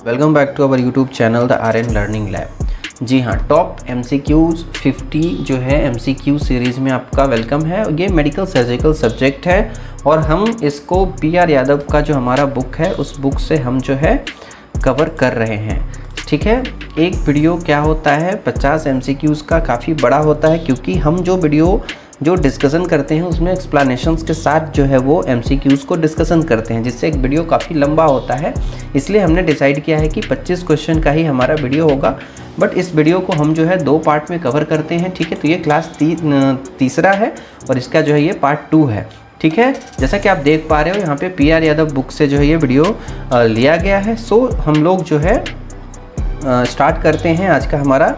Welcome back to our YouTube channel the Aryan learning lab. जी हाँ, top MCQs 50 जो है MCQ सीरीज़ में आपका वेलकम है। ये मेडिकल सर्जिकल सब्जेक्ट है और हम इसको PR यादव का जो हमारा बुक है उस बुक से हम जो है कवर कर रहे हैं। ठीक है, एक वीडियो क्या होता है 50 MCQs का काफ़ी बड़ा होता है, क्योंकि हम जो वीडियो जो डिस्कशन करते हैं उसमें एक्सप्लेनेशंस के साथ जो है वो MCQs को डिस्कशन करते हैं, जिससे एक वीडियो काफ़ी लंबा होता है। इसलिए हमने डिसाइड किया है कि 25 क्वेश्चन का ही हमारा वीडियो होगा, बट इस वीडियो को हम जो है 2 पार्ट में कवर करते हैं। ठीक है, तो ये क्लास तीसरा है और इसका जो है ये पार्ट 2 है। ठीक है, जैसा कि आप देख पा रहे हो यहाँ पे PR यादव बुक से जो है ये वीडियो लिया गया है। सो हम लोग जो है स्टार्ट करते हैं आज का हमारा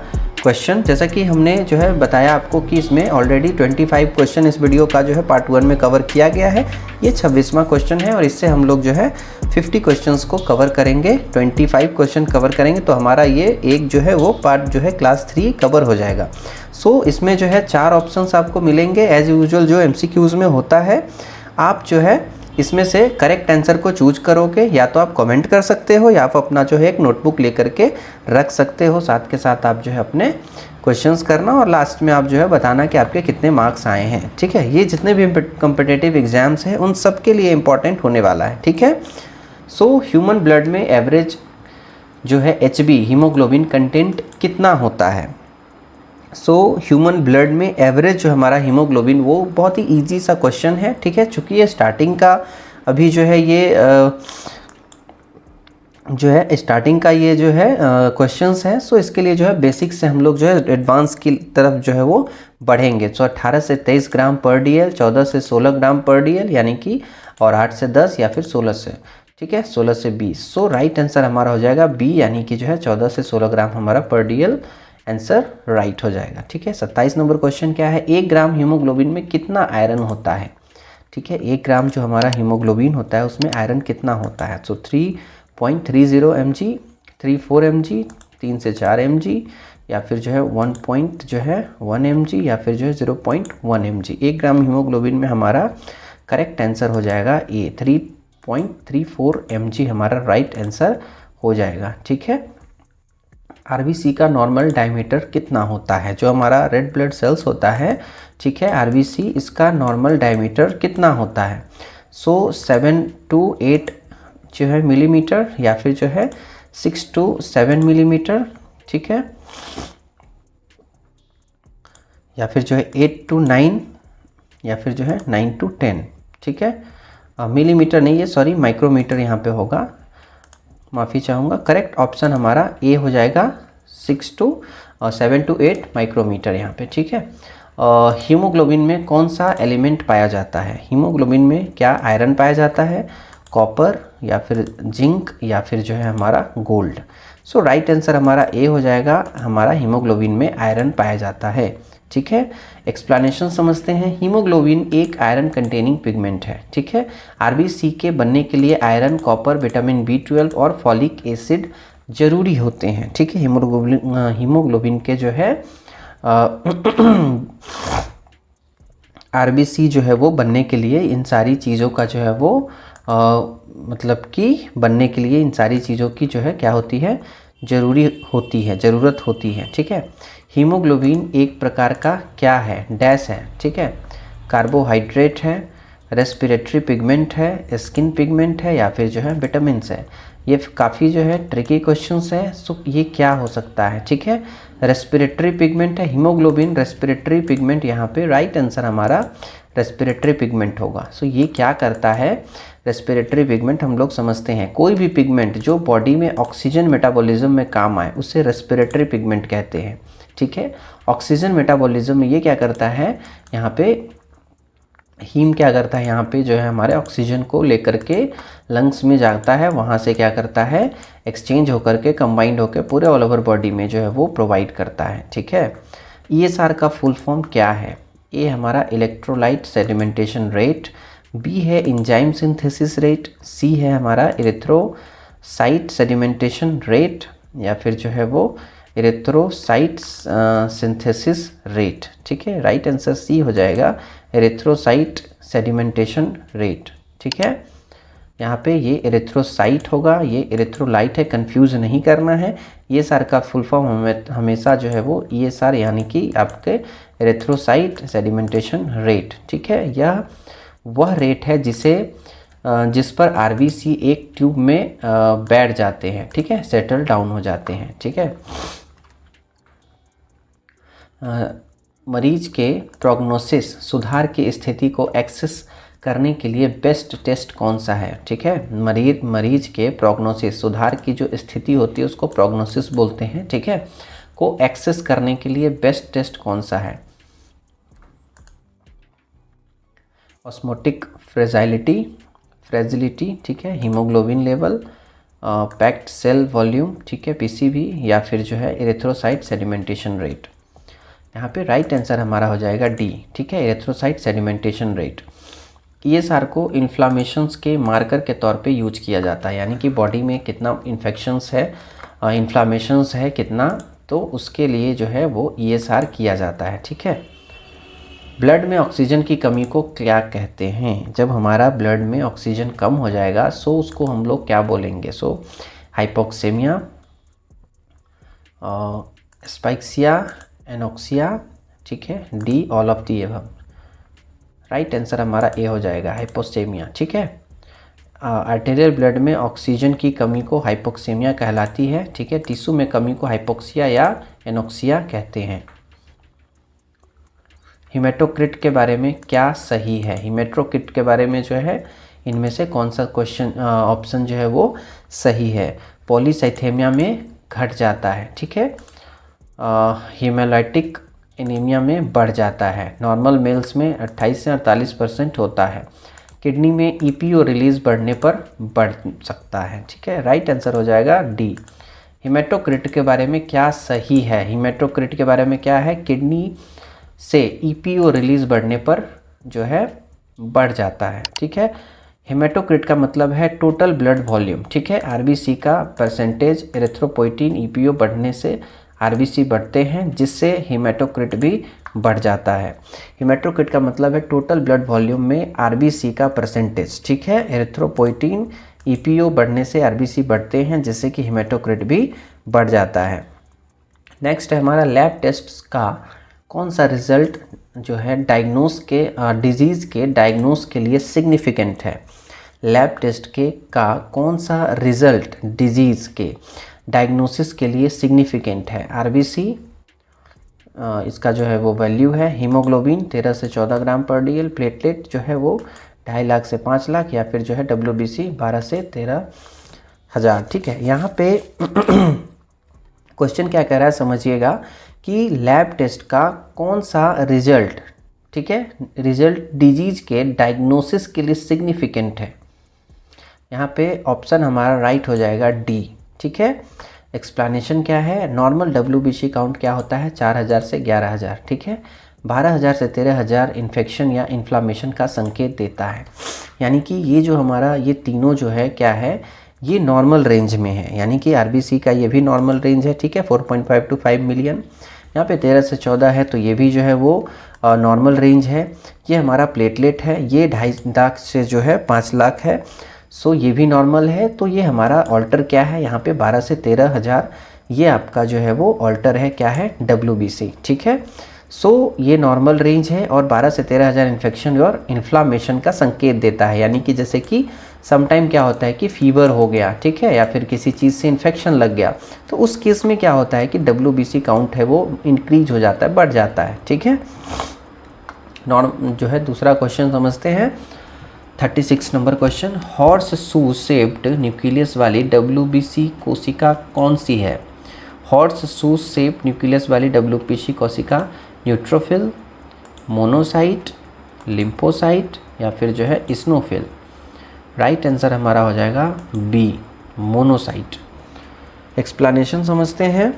क्वेश्चन। जैसा कि हमने जो है बताया आपको कि इसमें ऑलरेडी 25 क्वेश्चन इस वीडियो का जो है पार्ट 1 में कवर किया गया है। ये 26वां क्वेश्चन है और इससे हम लोग जो है 50 क्वेश्चंस को कवर करेंगे, 25 क्वेश्चन कवर करेंगे, तो हमारा ये एक जो है वो पार्ट जो है क्लास 3 कवर हो जाएगा। सो इसमें जो है 4 ऑप्शंस आपको मिलेंगे एज यूजुअल जो MCQs में होता है। आप जो है इसमें से करेक्ट आंसर को चूज करोगे, या तो आप कमेंट कर सकते हो या आप अपना जो है एक नोटबुक लेकर के रख सकते हो। साथ के साथ आप जो है अपने क्वेश्चंस करना और लास्ट में आप जो है बताना कि आपके कितने मार्क्स आए हैं। ठीक है, ये जितने भी कॉम्पिटिटिव एग्जाम्स हैं उन सब के लिए इम्पॉर्टेंट होने वाला है। ठीक है, सो ह्यूमन ब्लड में एवरेज जो है HB हीमोग्लोबिन कंटेंट कितना होता है। सो ह्यूमन ब्लड में एवरेज जो हमारा हीमोग्लोबिन, वो बहुत ही इजी सा क्वेश्चन है। ठीक है, चूँकि ये स्टार्टिंग का अभी जो है ये जो है स्टार्टिंग का ये जो है क्वेश्चंस हैं। सो इसके लिए जो है बेसिक से हम लोग जो है एडवांस की तरफ जो है वो बढ़ेंगे। सो 18 से 23 ग्राम पर DL, 14 से 16 ग्राम पर DL यानी कि, और 8 से 10 या फिर 16 से, ठीक है 16 से 20। सो राइट आंसर हमारा हो जाएगा B, यानी कि जो है 14 से 16 ग्राम हमारा पर DL आंसर राइट हो जाएगा। ठीक है, 27 नंबर क्वेश्चन क्या है, 1 ग्राम हीमोग्लोबिन में कितना आयरन होता है। ठीक है, 1 ग्राम जो हमारा हीमोग्लोबिन होता है उसमें आयरन कितना होता है। सो 3.30 mg, 3.4 mg, 3 से 4 mg, या फिर जो है 1 mg, या फिर जो है 0.1 mg। 1 ग्राम हीमोग्लोबिन में हमारा करेक्ट आंसर हो जाएगा A, 3.34 mg हमारा राइट आंसर हो जाएगा। ठीक है, RBC का नॉर्मल डायमीटर कितना होता है, जो हमारा रेड ब्लड सेल्स होता है। ठीक है, RBC इसका नॉर्मल डायमीटर कितना होता है। सो 7 to 8 जो है मिलीमीटर, या फिर जो है 6 to 7 मिलीमीटर। ठीक है, या फिर जो है 8 to 9, या फिर जो है 9 to 10। ठीक है, मिलीमीटर नहीं है, सॉरी माइक्रोमीटर यहाँ पे होगा, माफ़ी चाहूँगा। करेक्ट ऑप्शन हमारा A हो जाएगा, 7 to 8 माइक्रोमीटर यहाँ पे। ठीक है, हीमोग्लोबिन में कौन सा एलिमेंट पाया जाता है। हीमोग्लोबिन में क्या आयरन पाया जाता है, कॉपर, या फिर जिंक, या फिर जो है हमारा गोल्ड। सो राइट आंसर हमारा A हो जाएगा, हमारा हीमोग्लोबिन में आयरन पाया जाता है। ठीक है, एक्सप्लेनेशन समझते हैं। हीमोग्लोबिन एक आयरन कंटेनिंग पिगमेंट है। ठीक है, RBC के बनने के लिए आयरन, कॉपर, विटामिन B12 और फॉलिक एसिड जरूरी होते हैं। ठीक है, हीमोग्लोबिन के जो है RBC जो है वो बनने के लिए इन सारी चीज़ों का जो है वो मतलब कि बनने के लिए इन सारी चीज़ों की जो है क्या होती है, ज़रूरत होती है। ठीक है, हीमोग्लोबिन एक प्रकार का क्या है, डैश है। ठीक है, कार्बोहाइड्रेट है, रेस्पिरेटरी पिगमेंट है, स्किन पिगमेंट है, या फिर जो है विटामिन्स है। ये काफ़ी जो है ट्रिकी क्वेश्चंस है। सो ये क्या हो सकता है। ठीक है, रेस्पिरेटरी पिगमेंट है, हीमोग्लोबिन रेस्पिरेटरी पिगमेंट, यहाँ पे राइट आंसर हमारा रेस्पिरेटरी पिगमेंट होगा। सो ये क्या करता है, रेस्पिरेटरी पिगमेंट हम लोग समझते हैं कोई भी पिगमेंट जो बॉडी में ऑक्सीजन मेटाबॉलिज्म में काम आए उसे रेस्पिरेटरी पिगमेंट कहते हैं। ठीक है, ऑक्सीजन मेटाबॉलिज्म में ये क्या करता है, यहाँ पे हीम क्या करता है, यहाँ पे जो है हमारे ऑक्सीजन को लेकर के लंग्स में जाता है, वहाँ से क्या करता है, एक्सचेंज होकर के कंबाइंड होकर पूरे ऑल ओवर बॉडी में जो है वो प्रोवाइड करता है। ठीक है, ESR का फुल फॉर्म क्या है। A हमारा इलेक्ट्रोलाइट सेडिमेंटेशन रेट, B है इंजाइम सिंथेसिस रेट, C है हमारा इरिथ्रोसाइट सेडिमेंटेशन रेट, या फिर जो है वो इरिथ्रोसाइट सिंथेसिस रेट। ठीक है, राइट आंसर C हो जाएगा, इरिथ्रोसाइट सेडिमेंटेशन रेट। ठीक है, यहाँ पे ये एरिथ्रोसाइट होगा, ये एरिथ्रोलाइट है, कंफ्यूज नहीं करना है। ESR का फुल फॉर्म हमेशा जो है वो ESR यानी कि आपके एरिथ्रोसाइट सेडिमेंटेशन रेट, ठीक है। यह वह रेट है जिस पर RBC एक ट्यूब में बैठ जाते हैं, ठीक है, सेटल डाउन हो जाते हैं, ठीक है। मरीज के प्रोग्नोसिस सुधार की स्थिति को एक्सेस करने के लिए बेस्ट टेस्ट कौन सा है, ठीक है। मरीज के प्रोग्नोसिस सुधार की जो स्थिति होती है उसको प्रोग्नोसिस बोलते हैं, ठीक है, को एक्सेस करने के लिए बेस्ट टेस्ट कौन सा है। ऑस्मोटिक फ्रेजिलिटी, ठीक है, haemoglobin level, packed cell volume, ठीक है, PCV, या फिर जो है एरिथ्रोसाइट सेडिमेंटेशन रेट। यहाँ पे राइट आंसर हमारा हो जाएगा D, ठीक है, एरिथ्रोसाइट सेडिमेंटेशन रेट। ESR को इन्फ्लामेशंस के मार्कर के तौर पे यूज किया जाता है, यानी कि बॉडी में कितना इन्फेक्शंस है, इन्फ्लामेशंस है कितना, तो उसके लिए जो है वो ESR किया जाता है, ठीक है। ब्लड में ऑक्सीजन की कमी को क्या कहते हैं? जब हमारा ब्लड में ऑक्सीजन कम हो जाएगा सो उसको हम लोग क्या बोलेंगे? सो हाइपोक्सेमिया, एस्पाइक्सिया, एनोक्सिया, ठीक है, D all of the above. Right answer हमारा ए हो जाएगा, हाइपोक्सेमिया, ठीक है। आर्टेरियल ब्लड में ऑक्सीजन की कमी को हाइपोक्सेमिया कहलाती है, ठीक है। टिश्यू में कमी को हाइपोक्सिया या एनोक्सिया कहते हैं। हीमेटोक्रिट के बारे में क्या सही है? हीमेटोक्रिट के बारे में जो है इनमें से कौन सा क्वेश्चन ऑप्शन जो है वो सही है? पॉलीसाइथेमिया में घट जाता है, ठीक है। हीमोलाइटिक एनीमिया में बढ़ जाता है। नॉर्मल मेल्स में 28 से 48% होता है। किडनी में EPO रिलीज बढ़ने पर बढ़ सकता है, ठीक है। राइट आंसर हो जाएगा D। हीमेटोक्रिट के बारे में क्या सही है? हीमेटोक्रिट के बारे में क्या है? किडनी से EPO रिलीज बढ़ने पर जो है बढ़ जाता है, ठीक है। हीमेटोक्रिट का मतलब है टोटल ब्लड वॉल्यूम, ठीक है। RBC का परसेंटेज, एरिथ्रोपोइटिन, EPO बढ़ने से RBC बढ़ते हैं जिससे हीमेटोक्रिट भी बढ़ जाता है। हीमेटोक्रिट का मतलब है टोटल ब्लड वॉल्यूम में RBC का परसेंटेज, ठीक है। एरिथ्रोपोइटिन, EPO बढ़ने से RBC बढ़ते हैं जिससे कि हीमेटोक्रिट भी बढ़ जाता है। नेक्स्ट है हमारा लैब टेस्ट का कौन सा रिजल्ट जो है डिजीज़ के डायग्नोस के लिए सिग्निफिकेंट है? लैब टेस्ट का कौन सा रिजल्ट डिजीज़ के डायग्नोसिस के लिए सिग्निफिकेंट है? RBC, इसका जो है वो वैल्यू है। हीमोग्लोबिन 13 से 14 ग्राम पर DL। प्लेटलेट जो है वो 2.5 लाख से 5 लाख, या फिर जो है WBC 12 से 13 हज़ार, ठीक है। यहाँ पे क्वेश्चन क्या कह रहा है समझिएगा कि लैब टेस्ट का कौन सा रिजल्ट, ठीक है, रिजल्ट डिजीज़ के डायग्नोसिस के लिए सिग्निफिकेंट है। यहाँ पे ऑप्शन हमारा राइट हो जाएगा D, ठीक है। एक्सप्लेनेशन क्या है? नॉर्मल WBC काउंट क्या होता है? 4000 से 11000, ठीक है। 12000 से 13000 इन्फेक्शन या इन्फ्लामेशन का संकेत देता है। यानी कि ये जो हमारा ये तीनों जो है क्या है, ये नॉर्मल रेंज में है, यानी कि RBC का ये भी नॉर्मल रेंज है, ठीक है, 4.5 to 5 मिलियन। यहाँ पे 13 से 14 है तो ये भी जो है वो नॉर्मल रेंज है। ये हमारा प्लेटलेट है, ये 2.5 लाख से जो है 5 लाख है, सो ये भी नॉर्मल है। तो ये हमारा ऑल्टर क्या है? यहाँ पे 12 से 13 हज़ार, ये आपका जो है वो ऑल्टर है, क्या है? WBC, ठीक है। सो ये नॉर्मल रेंज है और 12 से 13 हज़ार इन्फेक्शन और इन्फ्लामेशन का संकेत देता है। यानी कि जैसे कि समटाइम क्या होता है कि फीवर हो गया, ठीक है, या फिर किसी चीज़ से इन्फेक्शन लग गया, तो उस केस में क्या होता है कि WBC काउंट है वो इंक्रीज हो जाता है, बढ़ जाता है, ठीक है। जो है दूसरा क्वेश्चन समझते हैं, 36 number question. Horse shoe shaped nucleus वाली WBC कोशिका कौन सी है? हॉर्स शू शेप्ड न्यूक्लियस वाली WBC कोशिका न्यूट्रोफिल, मोनोसाइट, लिम्फोसाइट, या फिर जो है इस्नोफिल। राइट आंसर हमारा हो जाएगा B, मोनोसाइट। एक्सप्लेनेशन समझते हैं।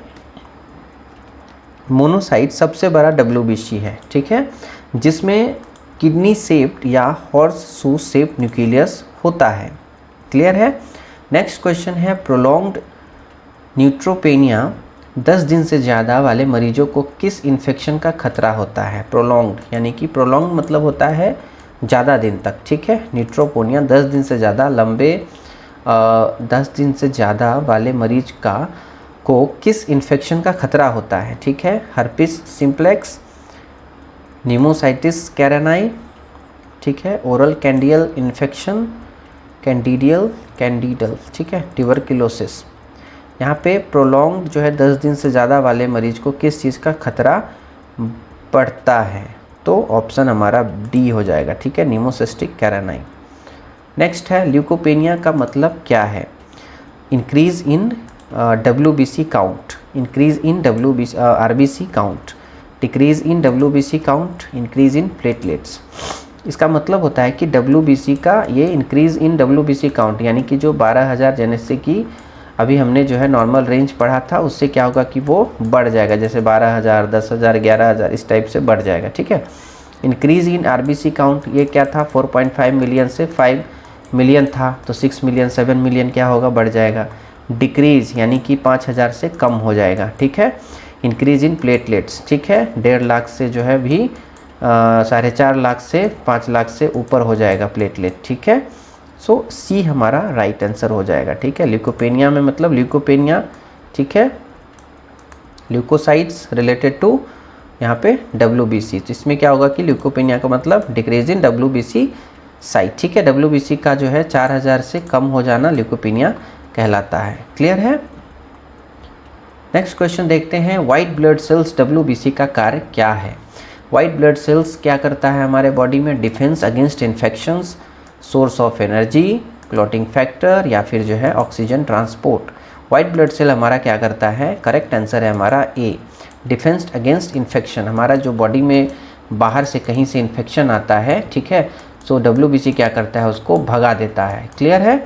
मोनोसाइट सबसे बड़ा WBC है, ठीक है, जिसमें किडनी शेप्ड या हॉर्स शू शेप्ड न्यूक्लियस होता है। क्लियर है? नेक्स्ट क्वेश्चन है, प्रोलॉन्ग्ड न्यूट्रोपेनिया 10 दिन से ज़्यादा वाले मरीजों को किस इन्फेक्शन का खतरा होता है? प्रोलॉन्ग्ड यानी कि प्रोलॉन्ग्ड मतलब होता है ज़्यादा दिन तक, ठीक है। न्यूट्रोपोनिया 10 दिन से ज़्यादा लंबे 10 दिन से ज़्यादा वाले मरीज को किस इन्फेक्शन का खतरा होता है, ठीक है। हर्पिस सिम्प्लेक्स, निमोसाइटिस कैरेनाई, ठीक है, ओरल कैंडियल इन्फेक्शन, कैंडिडल, ठीक है, ट्यूबरकुलोसिस। यहाँ पे प्रोलॉन्ग जो है 10 दिन से ज़्यादा वाले मरीज को किस चीज़ का खतरा बढ़ता है, तो ऑप्शन हमारा डी हो जाएगा, ठीक है, निमोसिस्टिक कैरेनाई। नेक्स्ट है ल्यूकोपेनिया का मतलब क्या है। Increase in WBC count, increase in RBC count, decrease in WBC count, increase in platelets. इसका मतलब होता है कि WBC का ये इंक्रीज इन WBC काउंट यानी कि जो 12,000 जैसे कि अभी हमने जो है नॉर्मल रेंज पढ़ा था, उससे क्या होगा कि वो बढ़ जाएगा, जैसे 12,000, 10,000, 11,000 इस टाइप से बढ़ जाएगा, ठीक है। इंक्रीज इन RBC काउंट ये क्या था, 4.5 मिलियन से 5 मिलियन था, तो 6 मिलियन 7 मिलियन क्या होगा, बढ़ जाएगा। डिक्रीज यानी कि 5,000 से कम हो जाएगा, ठीक है। इंक्रीज इन प्लेटलेट्स, ठीक है, 1.5 लाख से जो है भी 4.5 लाख से 5 लाख से ऊपर हो जाएगा प्लेटलेट, ठीक है। सो सी हमारा राइट आंसर हो जाएगा, ठीक है। ल्यूकोपेनिया में मतलब ल्यूकोपेनिया, ठीक है, ल्यूकोसाइट्स रिलेटेड टू यहाँ पे WBC, तो इसमें क्या होगा कि ल्यूकोपेनिया का मतलब डिक्रीज इन WBC साइट, ठीक है। WBC का जो है 4,000 से कम हो जाना ल्यूकोपेनिया कहलाता है। क्लियर है। नेक्स्ट क्वेश्चन देखते हैं, वाइट ब्लड सेल्स WBC का कार्य क्या है। वाइट ब्लड सेल्स क्या करता है हमारे बॉडी में, defence against infections, source of energy, clotting factor, या फिर जो है oxygen transport. White blood cell हमारा क्या करता है, करेक्ट आंसर है हमारा ए, डिफेंस अगेंस्ट इन्फेक्शन। हमारा जो बॉडी में बाहर से कहीं से इन्फेक्शन आता है, ठीक है, सो WBC क्या करता है, उसको भगा देता है। क्लियर है।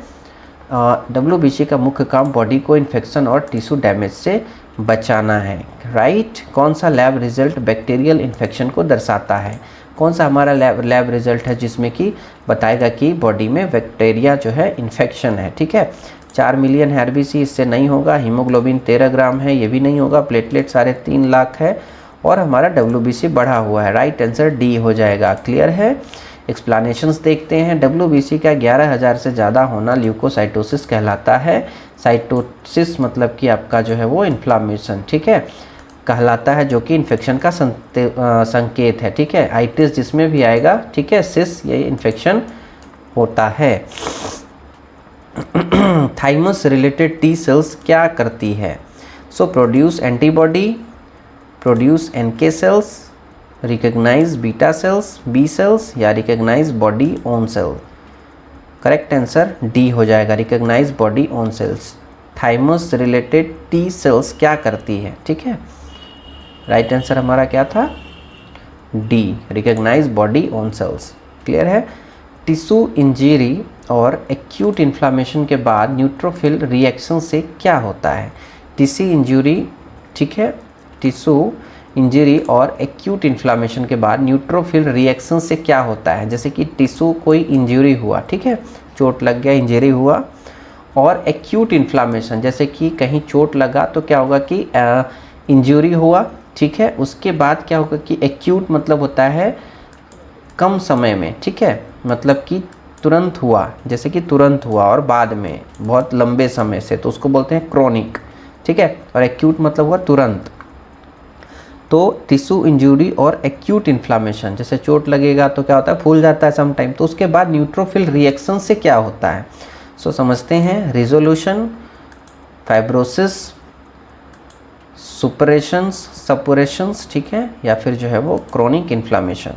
WBC का मुख्य काम बॉडी को इन्फेक्शन और टिश्यू डैमेज से बचाना है, राइट। कौन सा लैब रिजल्ट बैक्टीरियल इन्फेक्शन को दर्शाता है, कौन सा हमारा लैब रिजल्ट है जिसमें कि बताएगा कि बॉडी में बैक्टीरिया जो है इन्फेक्शन है, ठीक है। 4 मिलियन है RBC, इससे नहीं होगा। हीमोग्लोबिन 13 ग्राम है, ये भी नहीं होगा। प्लेटलेट 3.5 लाख है और हमारा WBC बढ़ा हुआ है, राइट आंसर डी हो जाएगा। क्लियर है। एक्सप्लेनेशंस देखते हैं। WBC का 11,000 से ज़्यादा होना ल्यूकोसाइटोसिस कहलाता है। साइटोसिस मतलब कि आपका जो है वो इन्फ्लामेशन, ठीक है, कहलाता है, जो कि इन्फेक्शन का संकेत है, ठीक है। आइटिस जिसमें भी आएगा, ठीक है, सिस ये इन्फेक्शन होता है। थाइमस रिलेटेड T सेल्स क्या करती है, so produce antibody, produce NK cells, recognise beta cells, B cells, या recognise body own cell. Correct answer D हो जाएगा, recognise body own cells. Thymus related T cells क्या करती है, ठीक है, राइट आंसर हमारा क्या था, D, recognise body own cells. Clear है। टिश्यू इंजरी और एक्यूट इन्फ्लामेशन के बाद न्यूट्रोफिल रिएक्शन से क्या होता है। टिश्यू इंजरी, ठीक है, टिश्यू इंजरी और एक्यूट इन्फ्लामेशन के बाद न्यूट्रोफिल रिएक्शन से क्या होता है। जैसे कि टिश्यू कोई इंजरी हुआ, ठीक है, चोट लग गया, इंजरी हुआ, और एक्यूट इन्फ्लामेशन जैसे कि कहीं चोट लगा तो क्या होगा कि इंजरी हुआ, ठीक है, उसके बाद क्या होगा कि एक्यूट मतलब होता है कम समय में, ठीक है, मतलब कि तुरंत हुआ, जैसे कि तुरंत हुआ और बाद में बहुत लंबे समय से, तो उसको बोलते हैं क्रोनिक, ठीक है। और एक्यूट मतलब हुआ तुरंत। तो टिश्यू इंजरी और एक्यूट इन्फ्लामेशन, जैसे चोट लगेगा तो क्या होता है, फूल जाता है सम टाइम, तो उसके बाद न्यूट्रोफिल रिएक्शन से क्या होता है। सो समझते हैं, रिजोल्यूशन, फाइब्रोसिस, सुपरेशंस, सपुरेशंस, ठीक है, या फिर जो है वो क्रोनिक इन्फ्लामेशन।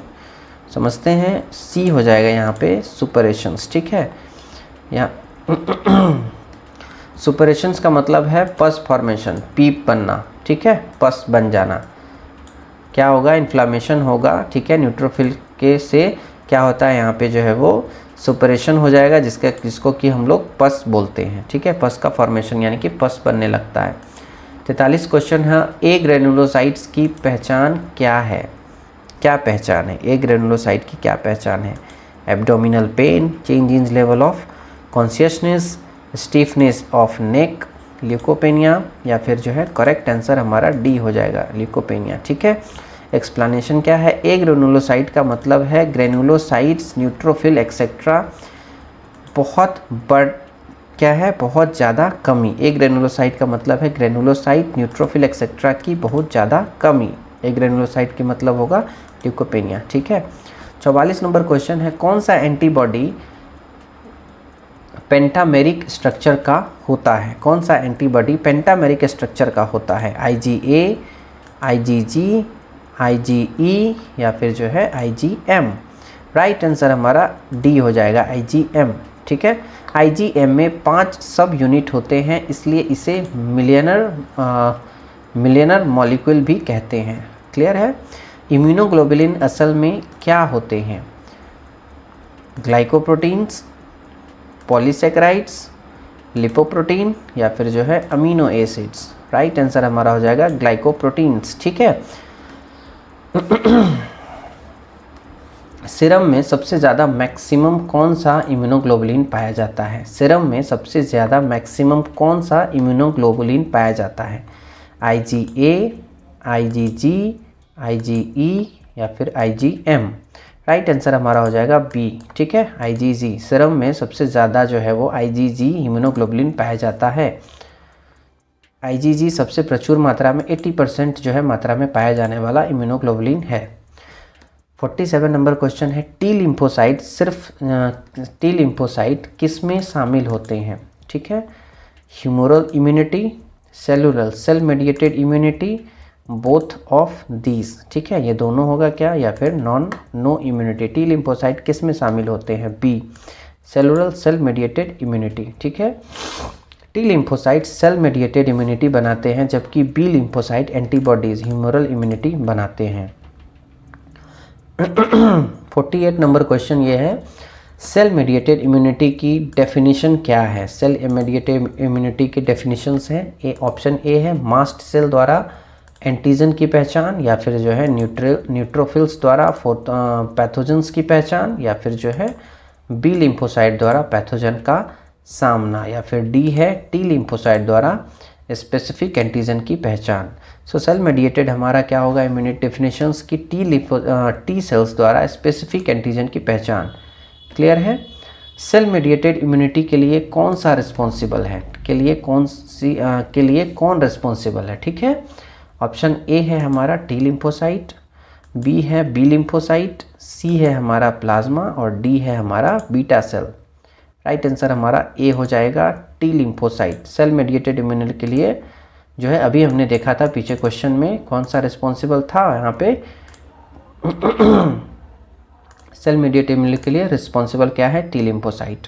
समझते हैं, सी हो जाएगा यहाँ पे सुपरेशंस, ठीक है। यहाँ सुपरेशंस का मतलब है पस फॉर्मेशन, पीप बनना, ठीक है, पस बन जाना। क्या होगा, इन्फ्लामेशन होगा, ठीक है, न्यूट्रोफिल के से क्या होता है यहाँ पे जो है वो सुपरेशन हो जाएगा, जिसको कि हम लोग पस बोलते हैं, ठीक है, पस का फॉर्मेशन यानी कि पस बनने लगता है। 43 क्वेश्चन है, ए ग्रेनुलोसाइट्स की पहचान क्या है, क्या पहचान है, ए ग्रेनुलोसाइट की क्या पहचान है। Abdominal pain, change in level of consciousness, stiffness of neck, leukopenia, या फिर जो है करेक्ट आंसर हमारा डी हो जाएगा, ल्यूकोपेनिया, ठीक है। एक्सप्लेनेशन क्या है? ए ग्रेनुलोसाइट का मतलब है ग्रेनुलोसाइट्स, न्यूट्रोफिल एक्सेट्रा बहुत क्या है? बहुत ज़्यादा कमी। ए ग्रेनुलोसाइट का मतलब है ग्रेनुलोसाइट, न्यूट्रोफिल एक्सेट्रा की बहुत ज़्यादा कमी। ए ग्रेनुलोसाइट की मतलब होगा ल्यूकोपेनिया। ठीक है। 44 नंबर क्वेश्चन है, कौन सा एंटीबॉडी पेंटामेरिक स्ट्रक्चर का होता है? कौन सा एंटीबॉडी पेंटामेरिक स्ट्रक्चर का होता है? IgA, IgG, IgE या फिर जो है IgM? राइट आंसर हमारा डी हो जाएगा, IgM। ठीक है। IgM में 5 सब यूनिट होते हैं, इसलिए इसे मिलियनर मॉलिक्यूल भी कहते हैं। क्लियर है। इम्यूनोग्लोबुलिन असल में क्या होते हैं? ग्लाइकोप्रोटीन्स, पॉलीसेकेराइड्स, लिपोप्रोटीन या फिर जो है अमीनो एसिड्स? राइट आंसर हमारा हो जाएगा ग्लाइकोप्रोटीन्स। ठीक है। सीरम में सबसे ज़्यादा मैक्सिमम कौन सा इम्यूनोग्लोबुलिन पाया जाता है? सीरम में सबसे ज़्यादा मैक्सिमम कौन सा इम्यूनोग्लोबुलिन पाया जाता है? IgA, IgG, IgE या फिर IgM? राइट आंसर हमारा हो जाएगा बी। ठीक है, IgG। सीरम में सबसे ज़्यादा जो है वो IgG इम्यूनोग्लोबुलिन पाया जाता है। IgG सबसे प्रचुर मात्रा में 80% जो है मात्रा में पाया जाने वाला इम्यूनोग्लोबुलिन है। 47 नंबर क्वेश्चन है, टी लिम्फोसाइट टी लिम्फोसाइट किस में शामिल होते हैं? ठीक है। Humoral immunity, cellular cell mediated immunity, both of these. ठीक है, ये दोनों होगा क्या, या फिर नो इम्यूनिटी। टी लिम्फोसाइट किस में शामिल होते हैं? B, cellular cell mediated immunity. ठीक है। T lymphocyte cell mediated immunity बनाते हैं, जबकि B lymphocyte antibodies humoral immunity बनाते हैं। 48 नंबर क्वेश्चन ये है, सेल मेडिएटेड इम्यूनिटी की डेफिनेशन क्या है? सेल मेडिएटेड इम्यूनिटी की डेफिनेशंस हैं। ए ऑप्शन ए है मास्ट सेल द्वारा एंटीजन की पहचान, या फिर जो है न्यूट्रोफिल्स द्वारा पैथोजेंस की पहचान, या फिर जो है बी लिम्फोसाइट द्वारा पैथोजन का सामना, या फिर डी है टी लिम्फोसाइट द्वारा स्पेसिफिक एंटीजन की पहचान। सो सेल मेडिएटेड हमारा क्या होगा? इम्यूनिटी डेफिनेशंस की टी सेल्स द्वारा स्पेसिफिक एंटीजन की पहचान। क्लियर है। सेल मेडिएटेड इम्यूनिटी के लिए कौन सा रिस्पॉन्सिबल है? के लिए कौन रिस्पॉन्सिबल है? ठीक है। ऑप्शन ए है हमारा टी लिम्फोसाइट, बी है बी लिम्फोसाइट, सी है हमारा प्लाज्मा और डी है हमारा बीटा सेल। राइट आंसर हमारा ए हो जाएगा T lymphocyte. Cell mediated immunity के लिए जो है अभी हमने देखा था पीछे क्वेश्चन में कौन सा रिस्पॉन्सिबल था, यहाँ पे सेल मेडिएटेड इम्यूनिटी के लिए रिस्पॉन्सिबल क्या है? T lymphocyte.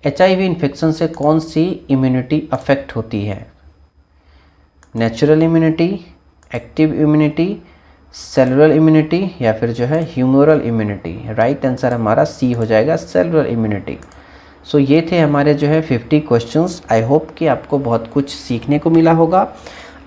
HIV इन्फेक्शन से कौन सी इम्यूनिटी अफेक्ट होती है? Natural immunity, active immunity, cellular immunity या फिर जो है ह्यूमरल इम्यूनिटी? राइट आंसर हमारा सी हो जाएगा सेलुलर इम्यूनिटी। सो ये थे हमारे जो है 50 क्वेश्चंस। आई होप कि आपको बहुत कुछ सीखने को मिला होगा।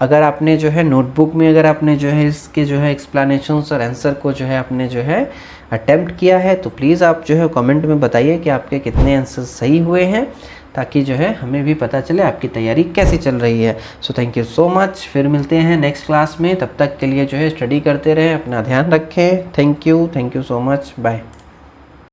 अगर आपने जो है नोटबुक में अगर आपने जो है इसके जो है एक्सप्लेनेशंस और आंसर को जो है आपने जो है अटेम्प्ट किया है, तो प्लीज़ आप जो है कमेंट में बताइए कि आपके कितने आंसर सही हुए हैं, ताकि जो है हमें भी पता चले आपकी तैयारी कैसी चल रही है। So thank you so much. फिर मिलते हैं नेक्स्ट क्लास में। तब तक के लिए जो है स्टडी करते रहें, अपना ध्यान रखें। Thank you so much. Bye.